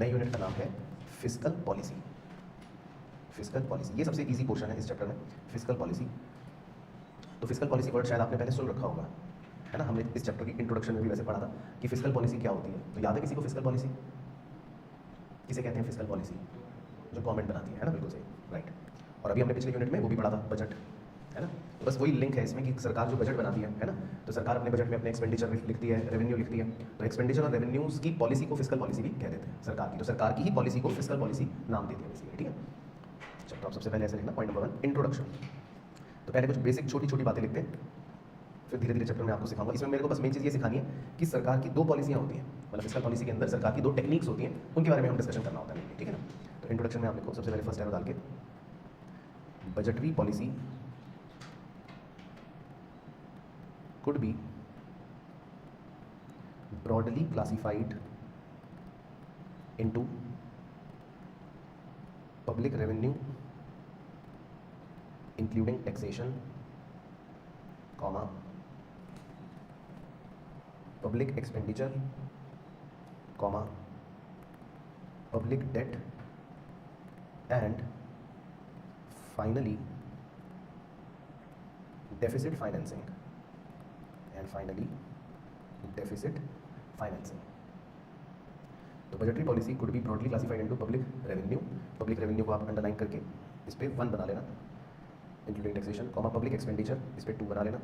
नए यूनिट का नाम है फिस्कल पॉलिसी। फिस्कल पॉलिसी ये सबसे इजी पोर्शन है इस चैप्टर में, फिस्कल पॉलिसी। तो फिस्कल पॉलिसी वर्ड शायद आपने पहले सुन रखा होगा, है ना। हमने इस चैप्टर की इंट्रोडक्शन में भी वैसे पढ़ा था कि फिस्कल पॉलिसी क्या होती है। तो याद है किसी को फिस्कल पॉलिसी? किसे कहते हैं फिस्कल पॉलिसी? जो गवर्नमेंट बनाती है ना, बिल्कुल सही, राइट। और अभी हमने पिछले यूनिट में वो भी पढ़ा था, बजट, है ना। तो बस वही लिंक है इसमें कि सरकार जो बजट बनाती है ना, तो सरकार अपने बजट में अपने एक्सपेंडिचर लिखती है, रेवेन्यू लिखती है। तो एक्सपेंडिचर और रेवेन्यूज की पॉलिसी को फिस्कल पॉलिसी भी कह देते हैं सरकार की। तो सरकार की ही पॉलिसी को फिस्कल पॉलिसी नाम देती है बेसिकली, ठीक है। चलो तो आप सबसे पहले ऐसे लिखना, पॉइंट नंबर 1 इंट्रोडक्शन। तो पहले कुछ बेसिक छोटी छोटी बातें लिखते हैं, फिर धीरे धीरे चैप्टर में आपको सिखाऊंगा। इसमें मेरे को बस मेन चीज़ ये सिखानी है कि सरकार की दो पॉलिसियाँ होती हैं, मतलब फिस्कल पॉलिसी के अंदर सरकार की दो टेक्निक्स होती हैं, उनके बारे में हम डिस्कशन करना होता है, ठीक है ना। तो इंट्रोडक्शन में आप लिखो सबसे पहले फर्स्ट एरो डाल के, budgetary policy could be broadly classified into public revenue including taxation, comma, public expenditure, comma, public debt, and finally deficit financing. And finally deficit financing. तो budgetary policy could be broadly classified into public revenue. Public revenue को आप underline करके इस पे 1 बना लेना, including taxation, comma public expenditure इस पे 2 बना लेना,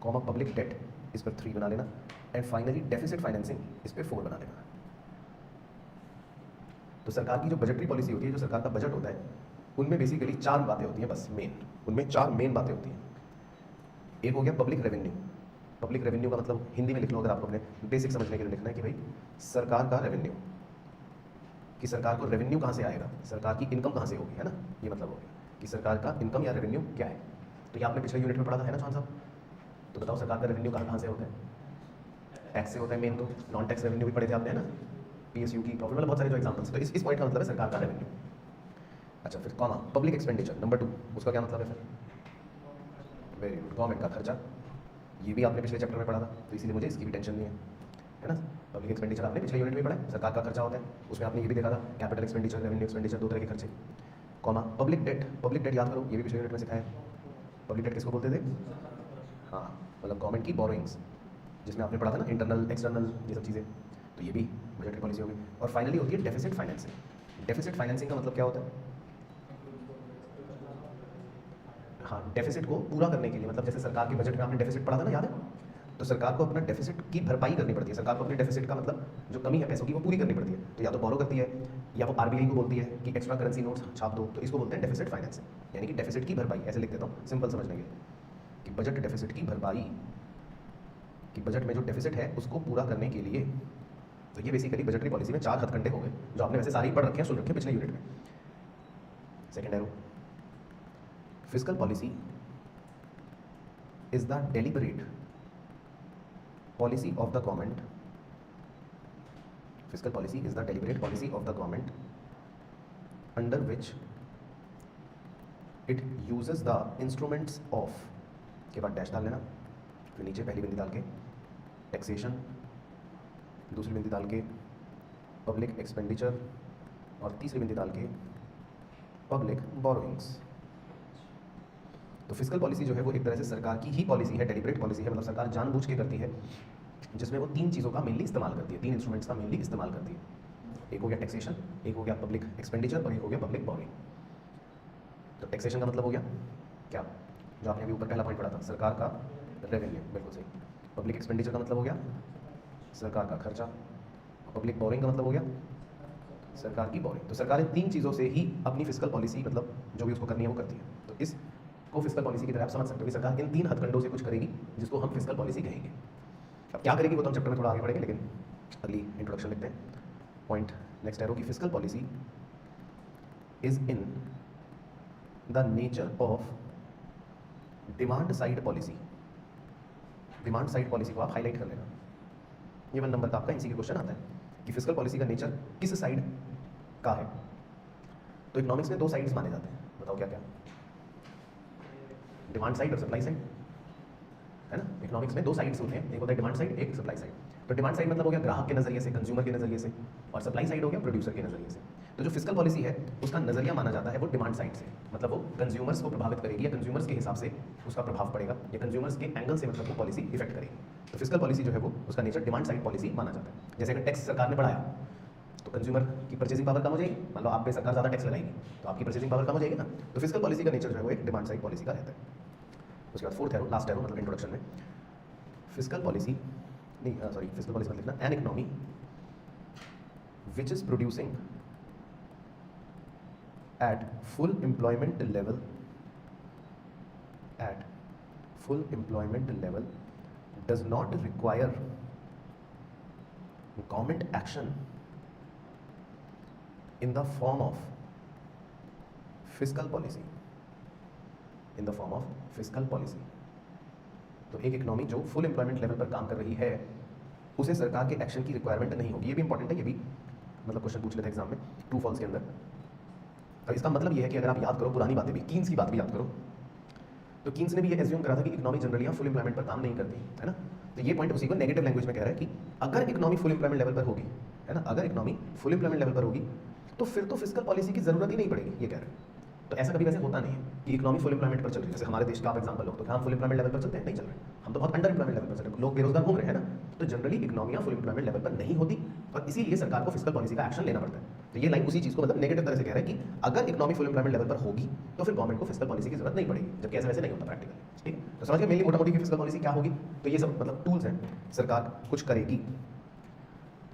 कॉमा पब्लिक डेट इस पर 3 बना लेना, एंड फाइनली डेफिसिट फाइनेंसिंग इस पे 4 बना लेना। तो सरकार की जो बजटरी पॉलिसी होती है, जो सरकार का बजट होता है, उनमें बेसिकली 4 बातें होती हैं बस मेन, उनमें 4 मेन बातें होती हैं। एक हो गया पब्लिक रेवेन्यू। पब्लिक रेवेन्यू का मतलब हिंदी में लिख लो अगर आपको अपने बेसिक समझने के लिए लिखना है कि भाई सरकार का रेवेन्यू, कि सरकार को रेवेन्यू कहाँ से आएगा, सरकार की इनकम कहाँ से होगी, है ना, ये मतलब हो गया कि सरकार का इनकम या रेवेन्यू क्या है। तो ये आपने पिछले यूनिट में पढ़ा था, है ना चौहान साहब। तो बताओ सरकार का रेवेन्यू कहाँ से होता है? टैक्स से होता है मेन। तो नॉन टैक्स रेवेन्यू भी पढ़े थे आपने, है ना, PSU की प्रॉफिट, मतलब बहुत सारे जो एग्जाम्पल्स। तो इस पॉइंट का मतलब है सरकार का रेवेन्यू। अच्छा, फिर कॉमा पब्लिक एक्सपेंडिचर नंबर 2, उसका क्या मतलब है फिर? वेरी गुड, गवर्नमेंट का खर्चा। ये भी आपने पिछले चैप्टर में पढ़ा था, तो इसीलिए मुझे इसकी भी टेंशन नहीं है ना। पब्लिक एक्सपेंडिचर आपने पिछले यूनिट में पढ़ा है, सरकार का खर्चा होता है। उसमें आपने ये भी देखा था कैपिटल एक्सपेंडिचर, रेवेन्यू एक्सपेंडिचर, 2 तरह के खर्चे। Comma public debt. Public debt याद करो, ये भी पिछले यूनिट में सिखाया है। पब्लिक डेट किसको बोलते थे? हाँ, मतलब गवर्नमेंट की बोरोइंग्स, जिसमें आपने पढ़ा था ना इंटरनल एक्सटर्नल ये सब चीज़ें। तो ये भी बजटरी पॉलिसी होगी। और फाइनली होती है डेफिसिट फाइनेंसिंग। डेफिसिट फाइनेंसिंग का मतलब क्या होता है? हाँ, डेफिसिट को पूरा करने के लिए, मतलब जैसे सरकार के बजट में आपने डेफिसिट पढ़ा था ना, याद है। तो सरकार को अपना डेफिसिट की भरपाई करनी पड़ती है। सरकार को अपने डेफिसिट का मतलब जो कमी है पैसों की वो पूरी करनी पड़ती है। तो या तो बोरो करती है, या वो RBI को बोलती है कि एक्स्ट्रा करेंसी नोट्स छाप दो, तो इसको बोलते हैं डेफिसिट फाइनेंसिंग, यानी कि डेफिसिट की भरपाई। ऐसे लिख देता हूँ सिंपल समझने के लिए कि बजट डेफिसिट की भरपाई, कि बजट में जो डेफिसिट है उसको पूरा करने के लिए। तो ये बेसिकली बजटरी पॉलिसी में 4 हथकंडे हो गए, जो आपने वैसे सारे ही पढ़ रखे हैं, सुन रखे हैं पिछले यूनिट में। Second arrow, fiscal policy is the deliberate policy of the government. Fiscal policy is the deliberate policy of the government under which it uses the instruments of, के बाद डैश डाल लेना, फिर नीचे पहली बिंदी डाल के टैक्सेशन, दूसरी बिंदी डाल के पब्लिक एक्सपेंडिचर, और तीसरी बिंदी डाल के पब्लिक बोरोइंग्स। तो फिस्कल पॉलिसी जो है वो एक तरह से सरकार की ही पॉलिसी है, डेलिब्रेट पॉलिसी है, मतलब सरकार जानबूझ के करती है, जिसमें वो 3 चीज़ों का मेनली इस्तेमाल करती है, 3 इंस्ट्रूमेंट्स का मेनली इस्तेमाल करती है। एक हो गया टैक्सेशन, एक हो गया पब्लिक एक्सपेंडिचर, और एक हो गया पब्लिक बोरिंग। तो टैक्सेशन का मतलब हो गया क्या, जो आपने अभी ऊपर पहला पॉइंट पढ़ा था, सरकार का रेवेन्यू, बिल्कुल सही। पब्लिक एक्सपेंडिचर का मतलब हो गया सरकार का खर्चा, पब्लिक बोरिंग का मतलब हो गया सरकार की बोरिंग। तो सरकार इन 3 चीज़ों से ही अपनी फिस्कल पॉलिसी, मतलब जो भी उसको करनी है वो करती है। तो इस को फिस्कल पॉलिसी की तरह आप समझ सकते हो कि सरकार इन 3 हथकंडों से कुछ करेगी, जिसको हम फिस्कल पॉलिसी कहेंगे। अब क्या करेगी वो तो हम चैप्टर में थोड़ा आगे बढ़ेंगे, लेकिन अगली इंट्रोडक्शन लिखते हैं। पॉइंट नेक्स्ट एरो की fiscal policy is in the nature of demand side policy. Demand side policy को आप हाईलाइट कर लेना, ये 1 नंबर का आपका इसी क्वेश्चन आता है कि फिस्कल पॉलिसी का नेचर किस साइड का है। तो इकोनॉमिक्स में 2 साइड्स माने जाते हैं, बताओ क्या क्या? डिमांड साइड और सप्लाई साइड, है ना। इकोनॉमिक्स में 2 साइड्स होते हैं, एक होता है डिमांड साइड, एक सप्लाई साइड। तो डिमांड साइड मतलब हो गया ग्राहक के नजरिए से, कंज्यूमर के नजरिए से, और सप्लाई साइड हो गया प्रोड्यूसर के नजरिए से। तो जो फिस्कल पॉलिसी है उसका नजरिया माना जाता है वो डिमांड साइड से, मतलब वो कंज्यूमर्स को प्रभावित करेगी या कंज्यूमर्स के हिसाब से उसका प्रभाव पड़ेगा या कंज्यूमर्स के एंगल से मतलब वो पॉलिसी इफेक्ट करेगी। तो फिस्कल पॉलिसी जो है वो उसका नेचर डिमांड साइड पॉलिसी माना जाता है। जैसे अगर टैक्स सरकार ने बढ़ाया तो कंज्यूमर की परचेसिंग पावर कम हो जाएगी, मान लो आप पे सरकार ज़्यादा टैक्स लगाएगी तो आपकी परचेसिंग पावर कम हो जाएगी ना। तो फिस्कल पॉलिसी का नेचर जो है वो एक डिमांड साइड पॉलिसी का रहता है। उसके बाद फोर्थ एरो, लास्ट एरो मतलब इंट्रोडक्शन में, फिस्कल पॉलिसी नहीं सॉरी फिस्कल पॉलिसी मतलब लिखना an economy which is producing at full employment level does not require government action in the form of fiscal policy, तो एक इकोनॉमी जो full employment level पर काम कर रही है उसे सरकार के एक्शन की रिक्वायरमेंट नहीं होगी। ये भी इंपॉर्टेंट है, ये भी मतलब क्वेश्चन पूछ लेते हैं एग्जाम में ट्रू फॉल्स के अंदर। तो इसका मतलब ये है कि अगर आप याद करो पुरानी बातें भी, कीन्स की बात भी याद करो, तो कीन्स ने भी ये एज्यूम करा था कि इकोनॉमी जनरली फुल एम्प्लॉयमेंट पर काम नहीं करती है ना। तो ये पॉइंट उसी को नेगेटिव लैंग्वेज में कह रहा है कि अगर इकोनॉमी फुल एम्प्लॉयमेंट लेवल पर होगी, है ना, अगर इकोनॉमी फुल एम्प्लॉयमेंट लेवल पर होगी तो फिर तो फिस्कल पॉलिसी की जरूरत ही नहीं पड़ेगी, ये कह रहे हैं। तो ऐसा कभी वैसे होता नहीं है कि इकोनॉमी फुल एम्प्लॉयमेंट पर चल रही है। जैसे हमारे देश का आप एग्जांपल लो तो हम फुल एम्प्लॉयमेंट लेवल पर चलते हैं, नहीं चल रहे, हम तो बहुत अंडर एम्प्लॉयमेंट लेवल पर चल रहे हैं, लोग बेरोजगार घूम रहे हैं ना। तो जनरली इकोनॉमियां फुल एम्प्लॉयमेंट लेवल पर नहीं होती और इसीलिए सरकार को फिस्कल पॉलिसी का एक्शन लेना पड़ता है। तो ये लाइन उसी चीज को मतलब नेगेटिव तरह से कह रहा है कि अगर इकोनॉमी फुल एम्प्लॉयमेंट लेवल पर होगी तो फिर गवर्नमेंट को फिस्कल पॉलिसी की जरूरत नहीं पड़ेगी, जबकि ऐसा वैसे नहीं होता प्रैक्टिकली। ठीक, तो समझ गए मेनली मोटा मोटी की फिस्कल पॉलिसी क्या होगी। तो ये सब मतलब टूल्स हैं, सरकार कुछ करेगी।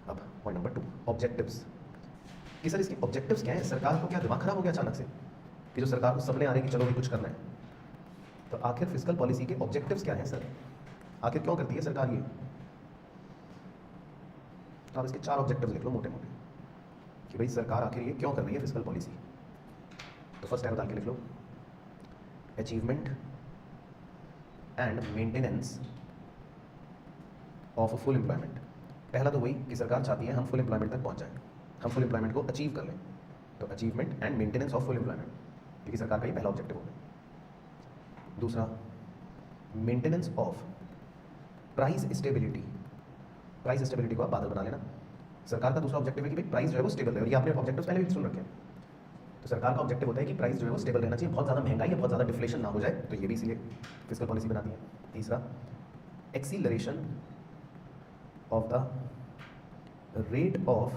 अब पॉइंट नंबर 2, ऑब्जेक्टिव्स। कि सर इसके ऑब्जेक्टिव्स क्या है, सरकार को क्या दिमाग खराब हो गया अचानक से कि जो सरकार को सपने आ रहे हैं कि चलो भी कुछ करना है। तो आखिर फिस्कल पॉलिसी के ऑब्जेक्टिव्स क्या हैं सर, आखिर क्यों करती है सरकार ये। तो आप इसके 4 ऑब्जेक्टिव्स लिख लो मोटे मोटे कि भाई सरकार आखिर ये क्यों कर रही है फिस्कल पॉलिसी। तो फर्स्ट एरो डाल के लिख लो, achievement and maintenance of full employment. पहला तो वही कि सरकार चाहती है हम फुल एम्प्लॉयमेंट तक पहुंच जाएं, हम फुल एम्प्लॉयमेंट को अचीव कर लें। तो achievement and maintenance of full employment, क्योंकि सरकार का ये पहला ऑब्जेक्टिव होगा। दूसरा, maintenance of price stability. Price stability को आप बादल बना लेना। सरकार का दूसरा ऑब्जेक्टिव है कि भाई प्राइस जो है वो स्टेबल रहे। और ये आपने ऑब्जेक्टिव्स पहले भी सुन रखे हैं। तो सरकार का ऑब्जेक्टिव होता है कि प्राइस जो है वो स्टेबल रहना चाहिए, बहुत ज़्यादा महंगाई या बहुत ज़्यादा डिफ्लेशन ना हो जाए। तो ये भी इसीलिए फिस्कल पॉलिसी बनाती है। तीसरा, acceleration of the rate of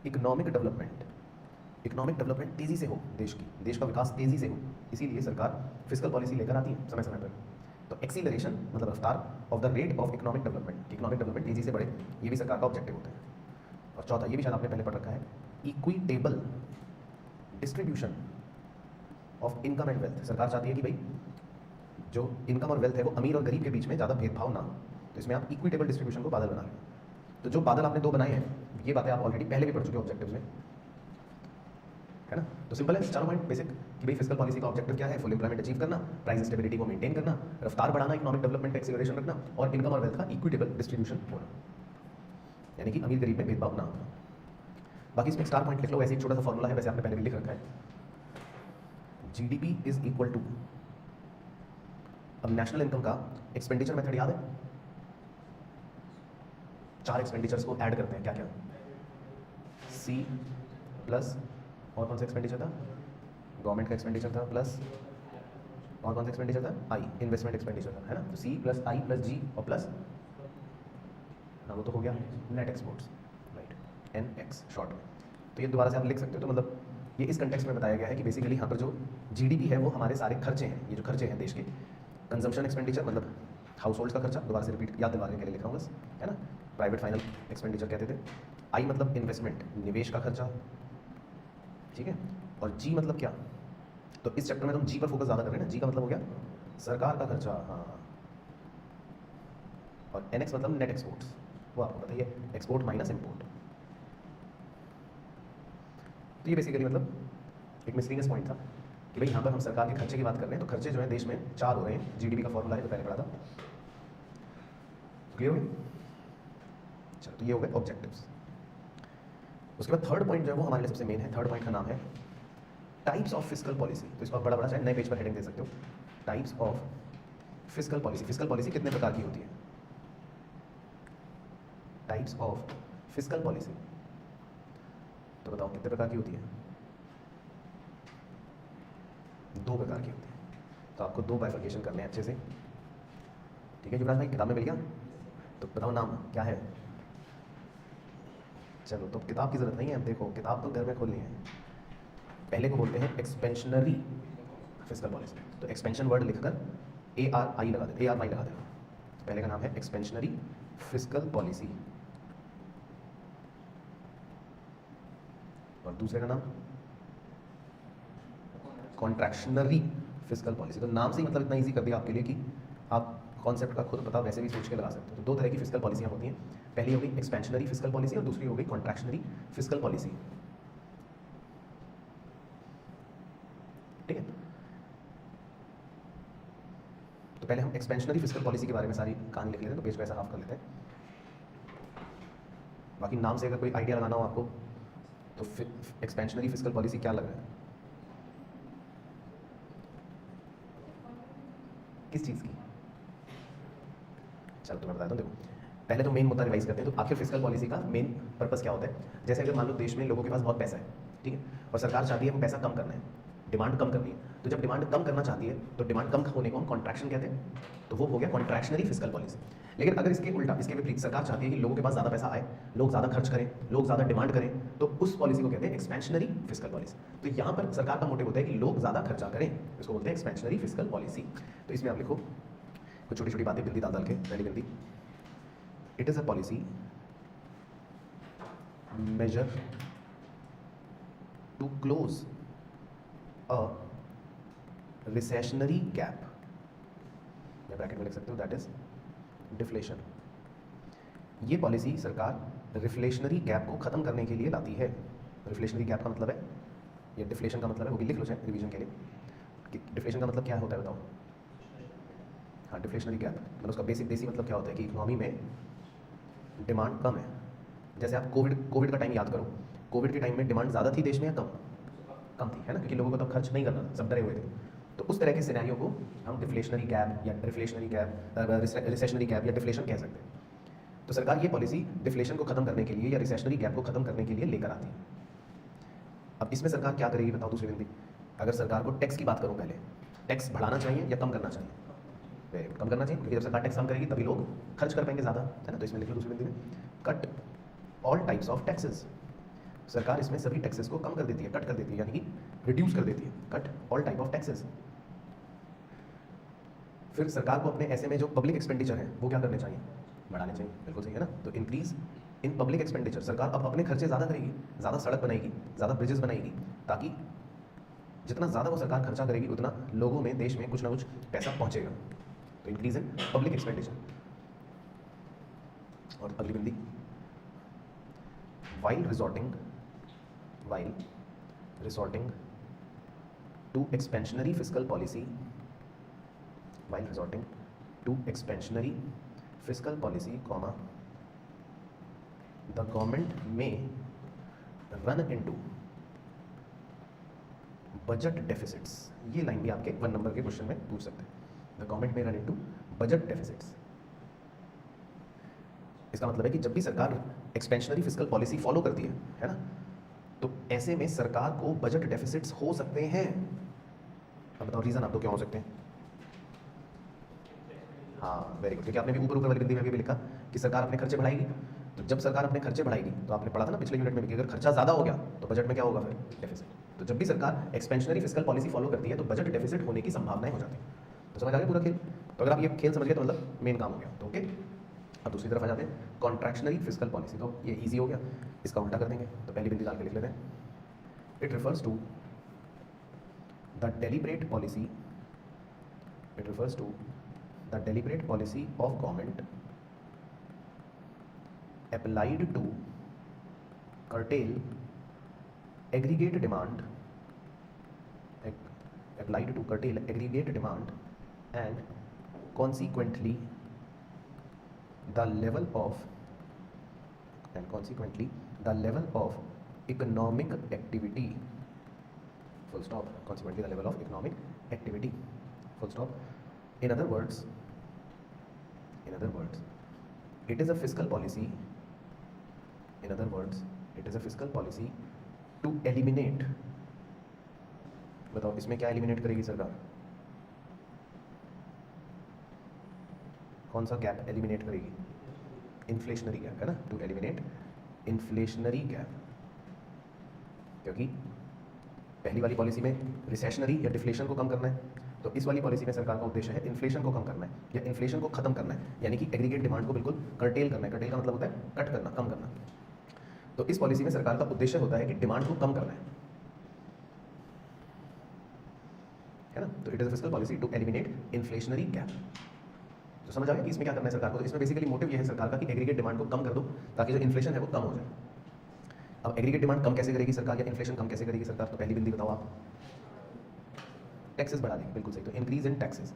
economic development. Economic development तेजी से हो, देश का विकास तेजी से हो, इसीलिए सरकार फिस्कल पॉलिसी लेकर आती है समय समय पर। तो एक्सीलरेशन मतलब रफ्तार of the rate of economic development, economic development तेजी से बढ़े, ये भी सरकार का ऑब्जेक्टिव होता है। और चौथा, ये भी शायद आपने पहले पढ़ रखा है, equitable distribution of income and wealth. सरकार चाहती है कि भाई जो इनकम और वेल्थ है वो अमीर और गरीब के बीच में ज़्यादा भेदभाव ना हो। तो इसमें आप इक्विटेबल डिस्ट्रीब्यूशन को बादल बना लें। तो जो बादल आपने 2 बनाए हैं ये बातें आप ऑलरेडी पहले भी पढ़ चुके हो ऑब्जेक्टिव्स में, है ना। तो सिंपल है, चारों पॉइंट बेसिक कि भाई फिस्कल पॉलिसी का ऑब्जेक्टिव क्या है, फुल एम्प्लॉयमेंट अचीव करना, प्राइस स्टेबिलिटी को मेंटेन करना, रफ्तार बढ़ाना, इकोनॉमिक डेवलपमेंट का एक्सीलरेशन रखना, और इनकम और वेल्थ का इक्विटेबल डिस्ट्रीब्यूशन होना, यानी कि अमीर गरीब में भेदभाव ना होना। बाकी इसमें स्टार पॉइंट लिख लो, वैसे एक छोटा सा फॉर्मूला है, वैसे आपने पहले भी लिख रखा है, जीडीपी इज इक्वल टू, अब नेशनल इनकम का एक्सपेंडिचर मेथड याद है, 4 एक्सपेंडिचर्स को ऐड करते हैं, क्या क्या, सी प्लस और कौन सा एक्सपेंडिचर था, गवर्नमेंट का एक्सपेंडिचर था, प्लस और कौन सा एक्सपेंडिचर था, आई, इन्वेस्टमेंट एक्सपेंडिचर था, है ना। तो सी प्लस आई प्लस जी और प्लस, हाँ वो तो हो गया net exports, right, N X short में। तो ये दोबारा से आप लिख सकते हो। तो मतलब ये इस कंटेक्स्ट में बताया गया है कि बेसिकली यहाँ पर जो जीडीपी है वो हमारे सारे खर्चे हैं, ये जो खर्चे हैं देश के, कंजम्पशन एक्सपेंडिचर मतलब हाउस होल्ड का खर्चा, दोबारा से रिपीट याद दिलवाने के लिए लिख रहा हूँ बस, है ना। प्राइवेट फाइनल एक्सपेंडिचर कहते थे। आई मतलब इन्वेस्टमेंट, निवेश का खर्चा, ठीक है। और जी मतलब क्या, तो इस चैप्टर में हम जी पर फोकस ज़्यादा कर रहे हैं ना, जी का मतलब हो गया सरकार का खर्चा, हाँ। और एन एक्स मतलब नेट एक्सपोर्ट्स, वो आपको पता ही है, एक्सपोर्ट माइनस इम्पोर्ट। तो ये बेसिकली मतलब एक मिसलीनियस पॉइंट था कि भाई यहाँ पर हम सरकार के खर्चे की बात कर रहे हैं, तो खर्चे जो है देश में 4 हो रहे हैं, जीडीपी का फॉर्मूला है जो पहले पढ़ा था। क्लियर हो गया, चलो। तो ये हो गए ऑब्जेक्टिव्स। उसके बाद थर्ड पॉइंट जो है वो हमारे लिए सबसे मेन है। थर्ड पॉइंट का नाम है टाइप्स ऑफ फिस्कल पॉलिसी। तो इसको आप बड़ा चाहे नए पेज पर हेडिंग दे सकते हो, types of fiscal policy. Fiscal policy कितने प्रकार की होती है। Types of fiscal policy. तो बताओ कितने प्रकार की होती है? 2 प्रकार की होती है। तो आपको 2 बाइफर्केशन करने हैं अच्छे से, ठीक है युवराज भाई? किताब में मिल गया? तो बताओ नाम क्या है? चलो, तो किताब की जरूरत नहीं है, अब देखो किताब तो घर में खोलनी है। पहले को बोलते हैं एक्सपेंशनरी फिस्कल पॉलिसी। तो एक्सपेंशन वर्ड लिखकर ARI लगा दे, ARY लगा देना। पहले का नाम है एक्सपेंशनरी फिस्कल पॉलिसी, और दूसरे का नाम कॉन्ट्रैक्शनरी फिस्कल पॉलिसी। तो नाम से ही मतलब इतना इजी कर दिया आपके लिए कि आप कॉन्सेप्ट का खुद पता वैसे भी सोच के लगा सकते हो। तो 2 तरह की फिस्कल पॉलिसियाँ होती हैं, पहली हो गई एक्सपेंशनरी फिस्कल पॉलिसी और दूसरी हो गई कॉन्ट्रैक्शनरी फिस्कल पॉलिसी, ठीक है? तो पहले हम एक्सपेंशनरी फिस्कल पॉलिसी के बारे में सारी कहानी लिख लेते हैं, तो पेज को ऐसा हाफ कर लेते हैं। बाकी नाम से अगर कोई आइडिया लगाना हो आपको, तो एक्सपेंशनरी फिस्कल पॉलिसी क्या लग रहा है? किस चीज़ की? चलो तुम्हें बता दूं, देखो पहले तो मेन मुद्दा रिवाइज करते हैं। तो आखिर फिस्कल पॉलिसी का मेन पर्पस क्या होता है? जैसे अगर मान लो देश में लोगों के पास बहुत पैसा है, ठीक है, और सरकार चाहती है हम पैसा कम करना है, डिमांड कम करनी है। तो जब डिमांड कम करना चाहती है तो डिमांड कम होने को हम कॉन्ट्रैक्शन कहते हैं, तो वो हो गया कॉन्ट्रैक्शनरी फिस्कल पॉलिसी। लेकिन अगर इसके उल्टा, इसके विपरीत सरकार चाहती है कि लोगों के पास ज़्यादा पैसा आए, लोग ज़्यादा खर्च करें, लोग ज़्यादा डिमांड करें, तो उस पॉलिसी को कहते हैं एक्सपेंशनरी फिस्कल पॉलिसी। तो यहाँ पर सरकार का मोटिव होता है कि लोग ज़्यादा खर्चा करें, इसको बोलते हैं एक्सपेंशनरी फिस्कल पॉलिसी। तो इसमें आप लिखो कुछ छोटी छोटी बातें बिंदी डाल के, पहली बिंदी, it is a policy measure to close a recessionary gap, या ब्रैकेट में लिख सकते हो दैट इज डिफ्लेशन। ये पॉलिसी सरकार रिफ्लेशनरी गैप को खत्म करने के लिए लाती है। रिफ्लेशनरी गैप का मतलब है, ये डिफ्लेशन का मतलब है, वो भी लिख लो चाहे रिवीजन के लिए कि डिफ्लेशन का मतलब क्या होता है बताओ? हाँ, डिफ्लेशनरी गैप मतलब उसका बेसिक देसी मतलब क्या होता है कि इकोनॉमी में डिमांड कम है। जैसे आप कोविड का टाइम याद करो, कोविड के टाइम में डिमांड ज़्यादा थी देश में या कम? कम थी, है ना, क्योंकि लोगों को तब खर्च नहीं करना था, सब डरे हुए थे। तो उस तरह के सिनेरियो को हम डिफ्लेशनरी गैप या रिफ्लेशनरी गैप, रिसेशनरी गैप या डिफ्लेशन कह सकते हैं। तो सरकार ये पॉलिसी डिफ्लेशन को खत्म करने के लिए या रिसेशनरी गैप को खत्म करने के लिए लेकर आती है। अब इसमें सरकार क्या करेगी बताओ? दूसरी बिंदी, अगर सरकार को टैक्स की बात करूँ, पहले टैक्स बढ़ाना चाहिए या कम करना चाहिए? वेरी गुड, कम करना चाहिए, क्योंकि जब सरकार टैक्स कम करेगी तभी लोग खर्च कर पाएंगे ज़्यादा, है ना। तो इसमें लिख लो दूसरी बिंदी में, cut all types of taxes. सरकार इसमें सभी टैक्सेस को कम कर देती है, कट कर देती है, यानी कि रिड्यूस कर देती है, cut all type of taxes. फिर सरकार को अपने ऐसे में जो पब्लिक एक्सपेंडिचर है वो क्या करने चाहिए? बढ़ाने चाहिए, बिल्कुल सही है ना। तो इंक्रीज इन पब्लिक एक्सपेंडिचर, सरकार अब अपने खर्चे ज़्यादा करेगी, ज़्यादा सड़क बनाएगी, ज़्यादा ब्रिजेस बनाएगी, ताकि जितना ज़्यादा वो सरकार खर्चा करेगी उतना लोगों में, देश में कुछ ना कुछ पैसा पहुँचेगा। तो इंक्रीज इन पब्लिक एक्सपेंडिचर। और अगली बिंदी, while resorting to expansionary fiscal policy, while resorting to expansionary fiscal policy, comma, the government may run into budget deficits। ये लाइन भी आपके 1 नंबर के क्वेश्चन में पूछ सकते हैं। The government may run into budget deficits। इसका मतलब है कि जब भी सरकार एक्सपेंशनरी फिस्कल पॉलिसी फॉलो करती है ना, तो ऐसे में सरकार को बजट डेफिसिट्स हो सकते हैं। अब बताओ रीजन आप तो क्यों हो सकते हैं? हाँ, वेरी गुड, क्योंकि आपने भी ऊपर वाली बिंदी में भी लिखा कि सरकार अपने खर्चे बढ़ाएगी। तो जब सरकार अपने खर्चे बढ़ाएगी, तो आपने पढ़ा था ना पिछले यूनिट में भी कि अगर खर्चा ज़्यादा हो गया तो बजट में क्या होगा? फिर डेफिसिट। तो जब भी सरकार एक्सपेंशनरी फिस्कल पॉलिसी फॉलो करती है तो बजट डेफिसिट होने की संभावनाएं हो जाती है। तो समझ आ गया पूरा खेल? तो अगर आप ये खेल समझ गए तो मतलब मेन काम हो गया। तो ओके, अब दूसरी तरफ आ जाते हैं, कॉन्ट्रैक्शनरी फिस्कल पॉलिसी। तो ये इजी हो गया, इसका उल्टा कर देंगे। तो पहली बिंदी डाल के लिख लेते हैं, it refers to the deliberate policy, it refers to the deliberate policy of government applied to curtail aggregate demand, applied to curtail aggregate demand and consequently the level of economic activity, full stop, consequently the level of economic activity, full stop. In other words, it is a fiscal policy in other words it is a physical policy to eliminate, बताओ इसमें क्या eliminate करेगी सरकार, कौन सा gap eliminate करेगी, inflationary gap है ना, टू एलिमिनेट इन्फ्लेशनरी गैप। क्योंकि पहली वाली पॉलिसी में रिसेशनरी या डिफ्लेशन को कम करना है, तो इस वाली पॉलिसी में सरकार का उद्देश्य है इन्फ्लेशन को कम करना है या इन्फ्लेशन को खत्म करना है, यानी कि एग्रीगेट डिमांड को बिल्कुल कर्टेल करना है। कर्टेल का मतलब होता है कट करना, कम करना। तो इस पॉलिसी में सरकार का उद्देश्य होता है कि डिमांड को कम करना है ना। तो it is a fiscal policy to eliminate inflationary gap. तो समझ आ गया कि इसमें क्या करना है सरकार को। तो इसमें बेसिकली मोटिव ये है सरकार का कि एग्रीगेट डिमांड को कम कर दो ताकि जो इन्फ्लेशन है वो कम हो जाए। अब एग्रीगेट डिमांड कम कैसे करेगी सरकार या इन्फ्लेशन कम कैसे करेगी सरकार, तो पहली बिंदी बताओ आप, टैक्सेस बढ़ा देगी। बिल्कुल सही, तो इंक्रीज इन टैक्सेस।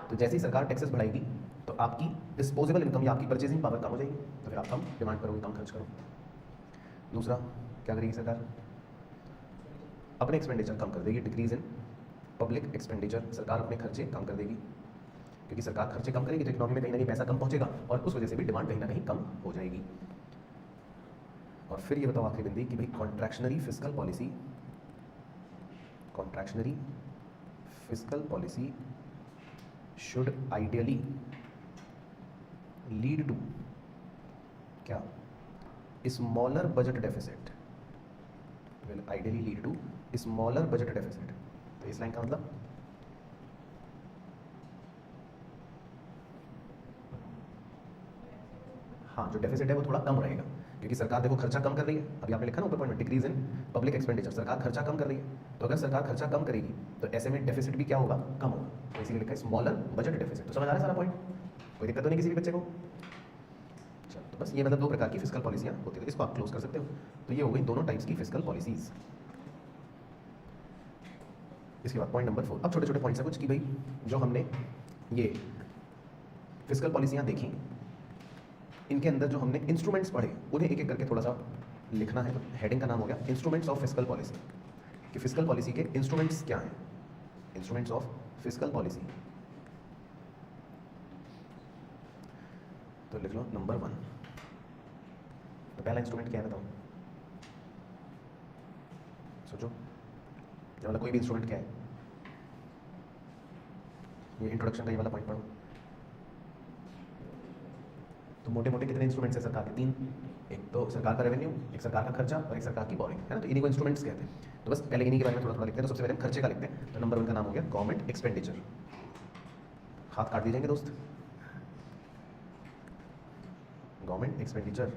तो जैसे ही सरकार टैक्सेस बढ़ाएगी तो आपकी डिस्पोजेबल इनकम या आपकी परचेजिंग पावर कम हो जाएगी, तो फिर आप कम डिमांड करोगे, कम खर्च करो। दूसरा क्या करेगी सरकार, अपने एक्सपेंडिचर कम कर देगी, डिक्रीज इन पब्लिक एक्सपेंडिचर। सरकार अपने खर्चे कम कर देगी, क्योंकि सरकार खर्चे कम करेगी तो इकोनॉमी में कहीं ना कहीं पैसा कम पहुंचेगा और उस वजह से भी डिमांड कहीं ना कहीं कम हो जाएगी। और फिर ये बताओ आखिरी बिंदी कि भाई contractionary fiscal policy, contractionary fiscal policy should ideally lead to क्या, smaller budget deficit, will ideally lead to smaller budget deficit. तो इस लाइन का मतलब हाँ, जो डेफिसिट है वो थोड़ा कम रहेगा, क्योंकि सरकार देखो खर्चा कम कर रही है। अभी आपने लिखा ना ऊपर पॉइंट में, डिक्रीज इन पब्लिक एक्सपेंडिचर, सरकार खर्चा कम कर रही है। तो अगर सरकार खर्चा कम करेगी तो ऐसे में डेफिसिट भी क्या होगा, कम होगा। तो इसीलिए लिखा है स्मॉलर बजट डेफिसिट। तो समझ आ रहा है सारा पॉइंट, कोई दिक्कत तो नहीं किसी भी बच्चे को। चलो, तो बस ये मतलब दो प्रकार की फिस्कल पॉलिसियाँ होती है, इसको आप क्लोज कर सकते हो। तो ये हो गई दोनों टाइप्स की फिस्कल पॉलिसीज। इसके बाद पॉइंट नंबर 4, अब छोटे छोटे पॉइंट्स हैं कुछ कि भाई जो हमने ये फिस्कल पॉलिसियाँ देखी, इनके अंदर जो हमने इंस्ट्रूमेंट्स पढ़े उन्हें एक एक करके थोड़ा सा लिखना है। तो हेडिंग का नाम हो गया इंस्ट्रूमेंट्स ऑफ फिस्कल पॉलिसी, कि फिस्कल पॉलिसी के इंस्ट्रूमेंट्स क्या हैं, इंस्ट्रूमेंट्स ऑफ फिस्कल पॉलिसी। तो लिख लो नंबर 1। तो पहला इंस्ट्रूमेंट क्या है बताओ, सोचो, मतलब कोई भी इंस्ट्रूमेंट क्या है। ये इंट्रोडक्शन का ये वाला पॉइंट पढ़ो। तो मोटे मोटे कितने इंस्ट्रूमेंट्स हैं सरकार के, 3। एक तो सरकार का रेवेन्यू, एक सरकार का खर्चा और एक सरकार की बोरिंग, है ना। तो इन्हीं को इंस्ट्रूमेंट्स कहते हैं। तो बस पहले इन्हीं के बारे में थोड़ा थोड़ा लिखते हैं। तो सबसे पहले हम खर्चे का लिखते हैं। तो नंबर 1 का नाम हो गया गवर्नमेंट एक्सपेंडिचर। हाथ काट दिए जाएंगे दोस्त। Government expenditure,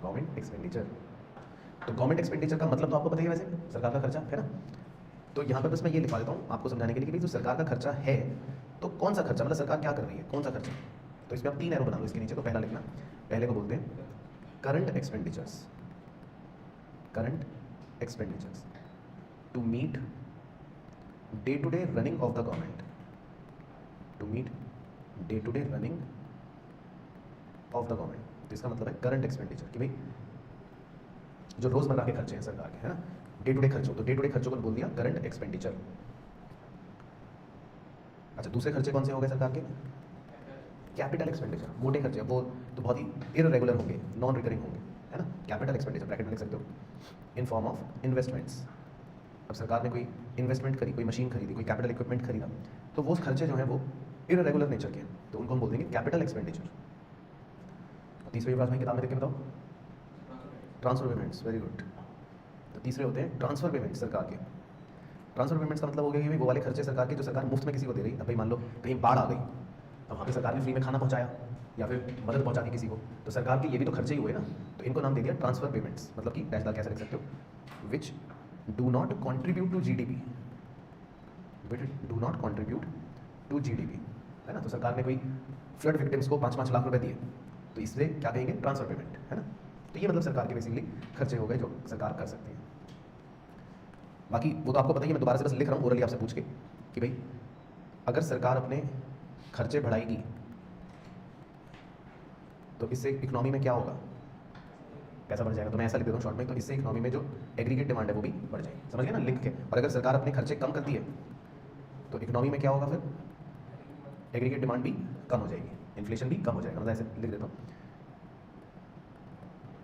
government expenditure. तो गवर्नमेंट एक्सपेंडिचर का मतलब तो आपको पता ही है वैसे, सरकार का खर्चा, है ना। तो यहाँ पर बस मैं ये लिखवा देता हूँ आपको समझाने के लिए कि भाई जो सरकार का खर्चा है तो कौन सा खर्चा, मतलब सरकार क्या कर रही है, कौन सा खर्चा। तो इसमें आप 3 एरो बना लो इसके नीचे। तो पहला लिखना, पहले को बोलते हैं current expenditures, current expenditures to meet day to day running of the government, to meet day to day running of the government. तो इसका मतलब है करंट एक्सपेंडिचर कि भाई जो रोजमर्रा के खर्चे हैं सरकार के, है ना, डे टू डे खर्चों, तो डे टू डे खर्चों को बोल दिया करंट एक्सपेंडिचर। अच्छा, दूसरे खर्चे कौन से हो गए सरकार के, कैपिटल एक्सपेंडिचर, मोटे खर्चे, वो तो बहुत ही इररेगुलर होंगे, नॉन रिकरिंग होंगे, है ना। कैपिटल एक्सपेंडिचर ब्रैकेट में लिख सकते हो, इन फॉर्म ऑफ इन्वेस्टमेंट्स। अब सरकार ने कोई इन्वेस्टमेंट करी, कोई मशीन खरीदी, कोई कैपिटल इक्विपमेंट खरीदा, तो वो खर्चे जो हैं वो इररेगुलर नेचर के हैं, तो उनको हम बोल देंगे कैपिटल एक्सपेंडिचर। तीसरे युवराज भाई किताब में देख के बताओ, ट्रांसफर पेमेंट्स, वेरी गुड। तो तीसरे होते हैं ट्रांसफर पेमेंट्स सरकार के। ट्रांसफर पेमेंट्स का मतलब हो गया कि भाई वो वाले खर्चे सरकार के जो सरकार मुफ्त में किसी को दे रही। अब भाई मान लो कहीं बाढ़ आ गई, अब वहाँ पे सरकार ने फ्री में खाना पहुँचाया या फिर मदद पहुँचा दी किसी को, तो सरकार के ये भी तो खर्चे ही हुए ना। तो इनको नाम दे दिया ट्रांसफर पेमेंट्स, मतलब कि डैशदार कैसे लिख सकते हो, which do not contribute to GDP, which do not contribute to GDP, है ना। तो सरकार ने कोई फ्लड विक्टिम्स को 5-5 लाख रुपए दिए, तो इससे क्या कहेंगे, ट्रांसफर पेमेंट, है ना। तो ये मतलब सरकार के बेसिकली खर्चे हो गए जो सरकार कर सकती है। बाकी वो तो आपको पता ही है, मैं दोबारा से बस लिख रहा हूँ ओरली आपसे पूछ के कि भाई अगर सरकार अपने खर्चे बढ़ाएगी तो इससे इकोनॉमी में क्या होगा, पैसा बढ़ जाएगा। तो मैं ऐसा लिख देता हूँ शॉर्ट में, तो इससे इकोनॉमी में जो एग्रीगेट डिमांड है वो भी बढ़ जाएगी, समझ गए ना लिख के। और अगर सरकार अपने खर्चे कम करती है तो इकोनॉमी में क्या होगा, फिर एग्रीगेट डिमांड भी कम हो जाएगी, इन्फ्लेशन भी कम हो जाएगा, मतलब ऐसे लिख देता हूँ।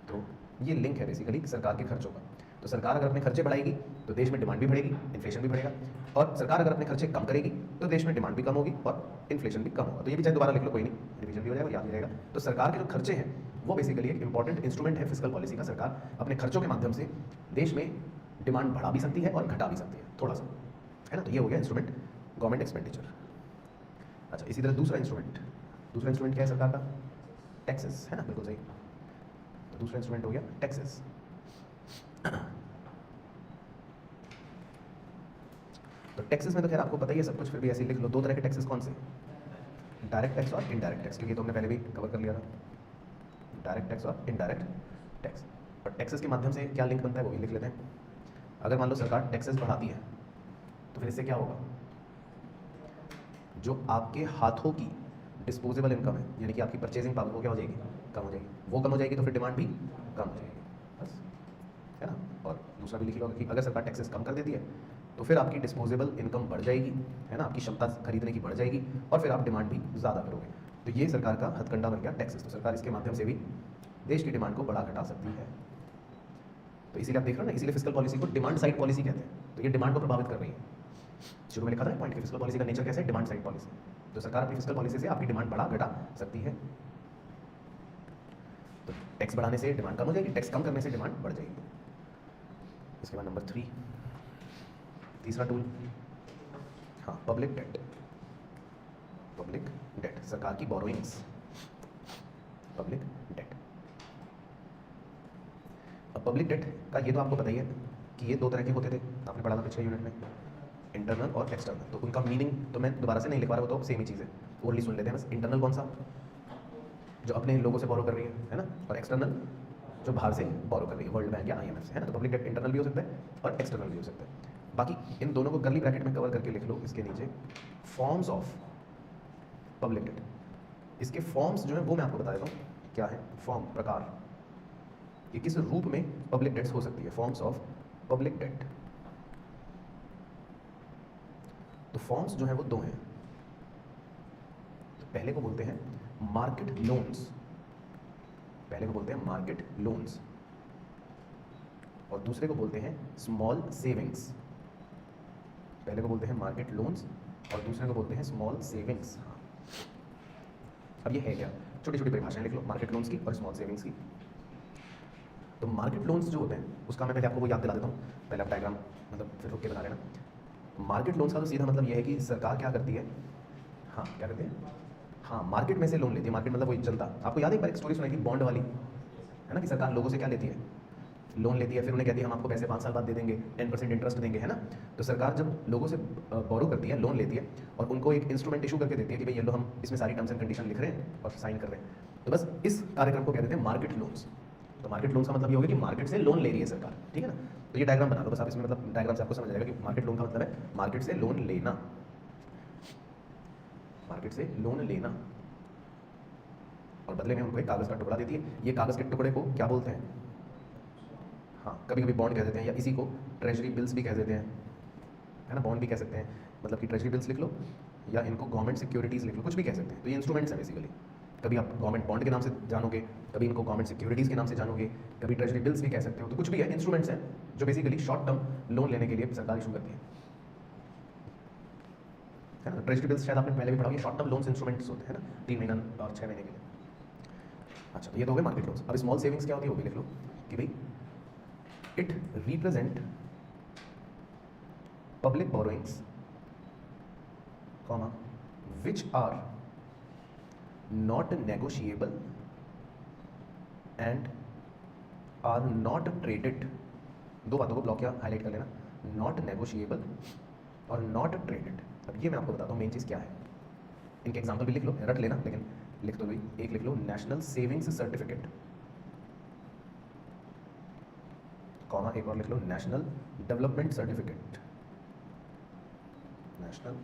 तो ये लिंक है बेसिकली सरकार के खर्चों का। तो सरकार अगर अपने खर्चे बढ़ाएगी तो देश में डिमांड भी बढ़ेगी, इन्फ्लेशन भी बढ़ेगा, और सरकार अगर अपने खर्चे कम करेगी तो देश में डिमांड भी कम होगी और इन्फ्लेशन भी कम होगा। तो ये भी चाहे दोबारा लिख लो, कोई नहीं, रिवीजन भी हो जाएगा, याद हो जाएगा। तो सरकार के जो खर्चे हैं वो बेसिकली एक इंपॉर्टेंट इंस्ट्रूमेंट है फिस्कल पॉलिसी का। सरकार अपने खर्चों के माध्यम से देश में डिमांड बढ़ा भी सकती है और घटा भी सकती है थोड़ा सा, है ना। तो ये हो गया इंस्ट्रूमेंट गवर्नमेंट एक्सपेंडिचर। अच्छा, इसी तरह दूसरा इंस्ट्रूमेंट क्या है सरकार का? टैक्सेस, है ना, बिल्कुल सही। तो दूसरा इंस्ट्रूमेंट हो गया टैक्सेस। तो टैक्सेस में तो खैर आपको पता ही है सब कुछ, फिर भी ऐसे ही लिख लो। दो तरह के टैक्सेस कौन से? डायरेक्ट टैक्स और इनडायरेक्ट टैक्स, क्योंकि तो हमने पहले भी कवर कर लिया था, डायरेक्ट टैक्स और इनडायरेक्ट टैक्स। और टैक्सेस के माध्यम से क्या लिंक बनता है वो भी लिख लेते हैं। अगर मान लो सरकार टैक्सेस बढ़ाती है तो फिर इससे क्या होगा? जो आपके हाथों की डिस्पोजेबल इनकम है, यानी कि आपकी परचेजिंग पावर, वो क्या हो जाएगी? कम हो जाएगी। वो कम हो जाएगी तो फिर डिमांड भी कम हो जाएगी, बस, है ना। और दूसरा भी लिख लो कि अगर सरकार टैक्सेस कम कर देती है तो फिर आपकी डिस्पोजेबल इनकम बढ़ जाएगी, है ना, आपकी क्षमता खरीदने की बढ़ जाएगी, और फिर आप डिमांड भी ज़्यादा करोगे। तो ये सरकार का हथकंडा बन गया टैक्सेस। तो सरकार इसके माध्यम से भी देश की डिमांड को बढ़ा घटा सकती है। तो इसीलिए आप देख रहे हो ना, इसीलिए फिस्कल पॉलिसी को डिमांड साइड पॉलिसी कहते हैं। तो ये डिमांड को प्रभावित कर रही है। शुरू में लिखा था पॉइंट कि फिस्कल पॉलिसी का नेचर कैसा है? Demand side policy. तो सरकार अपनी फिस्कल पॉलिसी से आपकी डिमांड बढ़ा घटा सकती है। तो टैक्स बढ़ाने से डिमांड कम हो जाएगी, टैक्स कम करने से डिमांड बढ़ जाएगी। इसके बाद नंबर 3, तीसरा टूल, हाँ, पब्लिक डेट। पब्लिक डेट, सरकार की बोरोइंग्स, पब्लिक डेट। अब पब्लिक डेट का ये तो आपको पता ही है कि ये दो तरह के होते थे, आपने पढ़ा था पिछले यूनिट में, इंटरनल और एक्सटर्नल। तो उनका मीनिंग तो मैं दोबारा से नहीं लिख पा रहा हूँ, तो सेम ही चीज़ है, ओनली सुन लेते हैं बस। इंटरनल कौन सा? जो अपने लोगों से बोरो कर रही है ना, और एक्सटर्नल जो बाहर से बोरो कर रही है, वर्ल्ड बैंक या IMF से, है ना। तो पब्लिक डेट इंटरनल भी हो सकता है और एक्सटर्नल भी हो सकता है। बाकी इन दोनों को कर्ली ब्रैकेट में कवर करके लिख लो इसके नीचे, फॉर्म्स ऑफ पब्लिक डेट। इसके फॉर्म्स जो है वो मैं आपको बता देता हूँ क्या है। फॉर्म, प्रकार, ये किस रूप में पब्लिक डेट्स हो सकती है, फॉर्म्स ऑफ पब्लिक डेट। तो फॉर्म्स जो है वो दो हैं। तो पहले को बोलते हैं मार्केट लोन्स, पहले को बोलते हैं मार्केट लोन्स, और दूसरे को बोलते हैं स्मॉल सेविंग्स। पहले को बोलते हैं मार्केट लोन्स और दूसरे को बोलते हैं स्मॉल सेविंग्स। अब ये है क्या? छोटी छोटी परिभाषाएं लिख लो मार्केट लोन्स की और स्मॉल सेविंग्स की। तो मार्केट लोन्स जो होते हैं उसका मैं पहले आपको वो याद दिला देता हूँ, पहले आप डायग्राम मतलब फिर रुक के बना लेना। मार्केट लोन्स का तो सीधा मतलब ये है कि सरकार क्या करती है, हाँ क्या करती है, हाँ मार्केट में से लोन लेती है। मार्केट मतलब वही जनता। आपको याद है एक बार एक स्टोरी सुनाई थी बॉन्ड वाली, है ना, कि सरकार लोगों से क्या लेती है, लोन लेती है, फिर उन्हें कहती है हम आपको पैसे 5 साल बाद दे देंगे, 10% इंटरेस्ट देंगे, है ना। तो सरकार जब लोगों से बोरो करती है, लोन लेती है, और उनको एक इंस्ट्रूमेंट इशू करके देती है कि भाई ये लो, हम इसमें सारी टर्म्स एंड कंडीशन लिख रहे हैं और साइन कर रहे हैं। तो बस इस कार्यक्रम को कहते हैं मार्केट लोन्स। तो मार्केट लोन्स का मतलब ये होगा कि मार्केट से लोन ले रही है सरकार, ठीक है ना। तो ये डायग्राम बना लो बस आप, इसमें मतलब डायग्राम से आपको समझ जाएगा कि मार्केट लोन का मतलब है मार्केट से लोन लेना, मार्केट से लोन लेना, और बदले में उनको एक कागज़ का टुकड़ा देती है। ये कागज़ के टुकड़े को क्या बोलते हैं, हाँ कभी कभी बॉन्ड कह देते हैं, या इसी को ट्रेजरी बिल्स भी कह देते हैं, है ना। बॉन्ड भी कह सकते हैं, मतलब कि ट्रेजरी बिल्स लिख लो, या इनको गवर्नमेंट सिक्योरिटीज़ लिख लो, कुछ भी कह सकते हैं। तो ये इंस्ट्रूमेंट्स हैं बेसिकली। कभी आप गवर्नमेंट बॉन्ड के नाम से जानोगे, कभी इनको गवर्नमेंट सिक्योरिटीज़ के नाम से जानोगे, कभी ट्रेजरी बिल्स भी कह सकते हो। तो कुछ भी है, इंस्ट्रूमेंट्स हैं जो बेसिकली शॉर्ट टर्म लोन लेने के लिए सरकार इशू करती है ना। ट्रेजरी बिल्स शायद आपने पहले भी पढ़ा होगा, शॉर्ट टर्म लोन्स इंस्ट्रूमेंट्स होते हैं ना, 3 महीना और 6 महीने के लिए। अच्छा, तो ये तो हो गए मार्केट लोन्स। अब स्मॉल सेविंग्स क्या होती है वो भी लिख लो कि भाई it represent public borrowings, comma, which are not negotiable and are not traded। दो बातों को ब्लॉक या हाईलाइट कर लेना, नॉट नेगोशिएबल और नॉट ट्रेडेड। अब ये मैं आपको बताता हूँ मेन चीज़ क्या है। इनके एग्जाम्पल भी लिख लो, रट लेना, लेकिन लिख तो भाई। एक लिख लो नेशनल सेविंग्स सर्टिफिकेट, कॉमा, एक और लिख लो national development certificate, national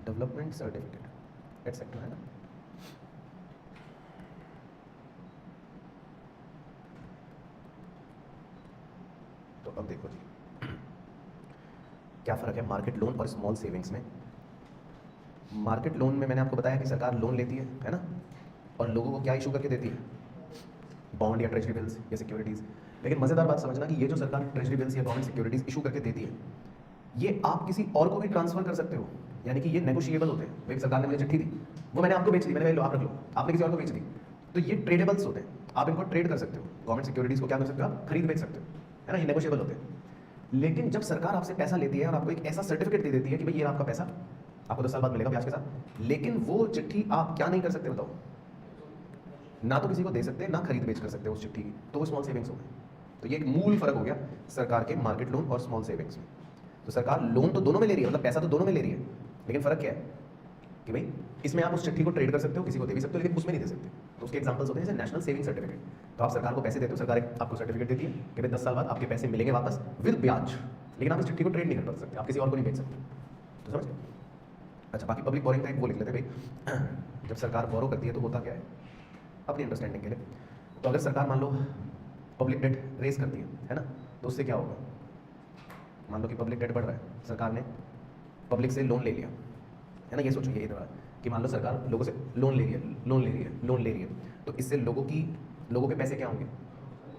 development certificate etcetera, है ना। तो अब देखो जी क्या फ़र्क है मार्केट लोन और स्मॉल सेविंग्स में। मार्केट लोन में मैंने आपको बताया कि सरकार लोन लेती है ना, और लोगों को क्या इशू करके देती है, बॉन्ड या ट्रेजरी बिल्स या सिक्योरिटीज़। लेकिन मज़ेदार बात समझना कि ये जो सरकार ट्रेजरी बिल्स या गवर्नमेंट सिक्योरिटीज़ इशू करके देती है, ये आप किसी और को भी ट्रांसफर कर सकते हो, यानी कि ये नेगोशिएबल होते हैं। भाई सरकार ने मुझे चिट्ठी दी, वो मैंने आपको बेच दी, मैंने कहा लो आप रख लो, आपने किसी और को बेच दी, तो ये ट्रेडेबल्स होते हैं, आप इनको ट्रेड कर सकते हो। गवर्नमेंट सिक्योरिटीज़ को क्या कर सकते हो, आप खरीद बेच सकते हो, है ना, ये नेगोशिएबल होते हैं। लेकिन जब सरकार आपसे पैसा लेती है और आपको एक ऐसा सर्टिफिकेट दे देती है कि भाई ये आपका पैसा आपको 10 साल बाद मिलेगा ब्याज के साथ, लेकिन वो चिट्ठी आप क्या नहीं कर सकते बताओ, ना तो किसी को दे सकते, ना खरीद बेच कर सकते उस चिट्ठी की, तो वो स्मॉल सेविंग्स हो गए। तो ये एक मूल फर्क हो गया सरकार के मार्केट लोन और स्मॉल सेविंग्स में। तो सरकार लोन तो दोनों में ले रही है, मतलब पैसा तो दोनों में ले रही है, लेकिन फर्क क्या है कि भाई इसमें आप उस चिट्ठी को ट्रेड कर सकते हो, किसी को दे भी सकते हो, लेकिन उसमें नहीं दे सकते। तो उसके एग्जांपल्स होते हैं जैसे नेशनल सेविंग सर्टिफिकेट। तो आप सरकार को पैसे देते हो, सरकार आपको सर्टिफिकेट देती है कि भाई 10 साल बाद आपके पैसे मिलेंगे वापस विद ब्याज, लेकिन आप इस चिट्ठी को ट्रेड नहीं कर सकते, आप किसी और को नहीं बेच सकते। तो समझ गए। अच्छा, बाकी पब्लिक बोरिंग टाइप वो लिख लेते भाई। जब सरकार बोरो करती है तो होता क्या है, अपनी अंडरस्टैंडिंग के लिए। तो अगर सरकार मान लो पब्लिक डेट रेज करती है ना, तो उससे क्या होगा, मान लो कि पब्लिक डेट बढ़ रहा है, सरकार ने पब्लिक से लोन ले लिया, है ना, ये सोचो ये इधर कि मान लो सरकार लोगों से लोन ले रही है, तो इससे लोगों के पैसे क्या होंगे,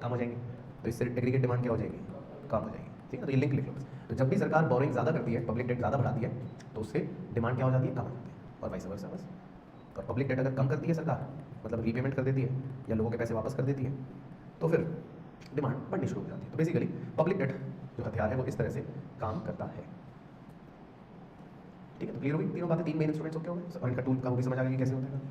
कम हो जाएंगे, तो इससे एग्रीगेट डिमांड क्या हो जाएगी, कम हो जाएगी। ठीक है, तो ये लिंक लिख लो बस। तो जब भी सरकार बोरिंग ज़्यादा करती है, पब्लिक डेट ज़्यादा बढ़ाती है, तो उससे डिमांड क्या हो जाती है, कम हो जाती है, और वाइस वर्सा बस। और पब्लिक डेट अगर कम करती है सरकार, मतलब रीपेमेंट कर देती है या लोगों के पैसे वापस कर देती है, तो फिर डिमांड बढ़नी शुरू हो जाती है। तो बेसिकली पब्लिक डेट जो हथियार है वो इस तरह से काम करता है। ठीक है, तो क्लियर हो गई तीनों बातें, 3 मेन इंस्ट्रूमेंट्स ओके हो गए, और इनका टूल का वो भी समझ आ गया कि कैसे होता है।